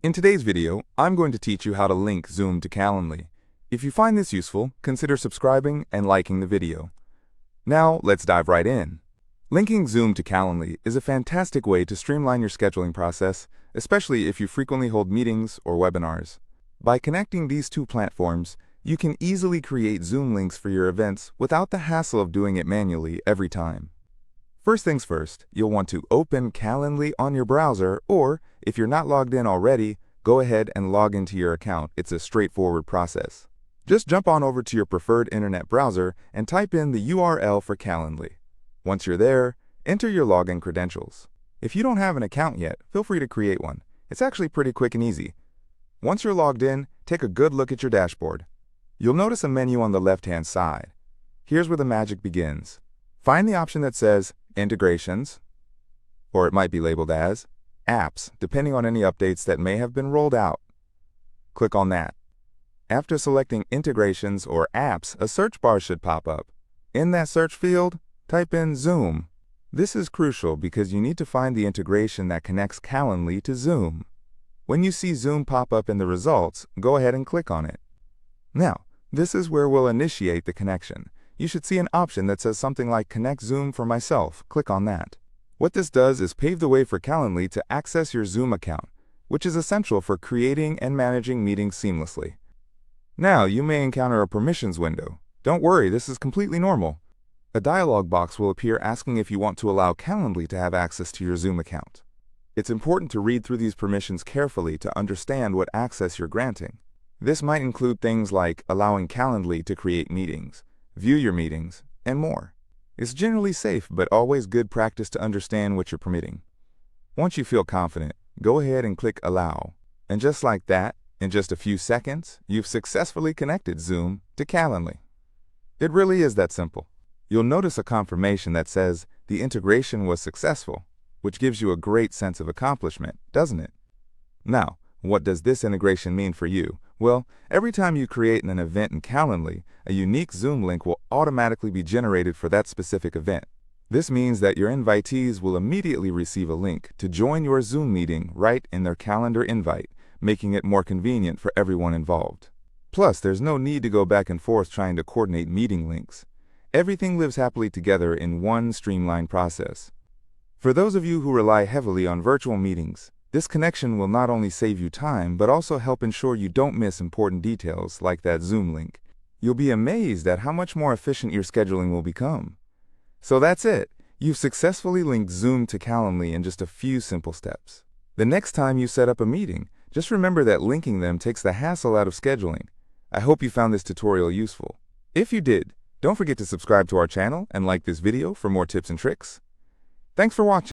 In today's video, I'm going to teach you how to link Zoom to Calendly. If you find this useful, consider subscribing and liking the video. Now, let's dive right in. Linking Zoom to Calendly is a fantastic way to streamline your scheduling process, especially if you frequently hold meetings or webinars. By connecting these two platforms, you can easily create Zoom links for your events without the hassle of doing it manually every time. First things first, you'll want to open Calendly on your browser, or if you're not logged in already, go ahead and log into your account. It's a straightforward process. Just jump on over to your preferred internet browser and type in the URL for Calendly. Once you're there, enter your login credentials. If you don't have an account yet, feel free to create one. It's actually pretty quick and easy. Once you're logged in, take a good look at your dashboard. You'll notice a menu on the left-hand side. Here's where the magic begins. Find the option that says Integrations, or it might be labeled as Apps, depending on any updates that may have been rolled out. Click on that. After selecting Integrations or Apps, a search bar should pop up. In that search field, type in Zoom. This is crucial because you need to find the integration that connects Calendly to Zoom. When you see Zoom pop up in the results, go ahead and click on it. Now, this is where we'll initiate the connection. You should see an option that says something like Connect Zoom for myself. Click on that. What this does is pave the way for Calendly to access your Zoom account, which is essential for creating and managing meetings seamlessly. Now, you may encounter a permissions window. Don't worry, this is completely normal. A dialog box will appear asking if you want to allow Calendly to have access to your Zoom account. It's important to read through these permissions carefully to understand what access you're granting. This might include things like allowing Calendly to create meetings, view your meetings, and more. It's generally safe, but always good practice to understand what you're permitting. Once you feel confident, go ahead and click Allow. And just like that, in just a few seconds, you've successfully connected Zoom to Calendly. It really is that simple. You'll notice a confirmation that says the integration was successful, which gives you a great sense of accomplishment, doesn't it? Now, what does this integration mean for you? Well, every time you create an event in Calendly, a unique Zoom link will automatically be generated for that specific event. This means that your invitees will immediately receive a link to join your Zoom meeting right in their calendar invite, making it more convenient for everyone involved. Plus, there's no need to go back and forth trying to coordinate meeting links. Everything lives happily together in one streamlined process. For those of you who rely heavily on virtual meetings, this connection will not only save you time, but also help ensure you don't miss important details like that Zoom link. You'll be amazed at how much more efficient your scheduling will become. So that's it. You've successfully linked Zoom to Calendly in just a few simple steps. The next time you set up a meeting, just remember that linking them takes the hassle out of scheduling. I hope you found this tutorial useful. If you did, don't forget to subscribe to our channel and like this video for more tips and tricks. Thanks for watching.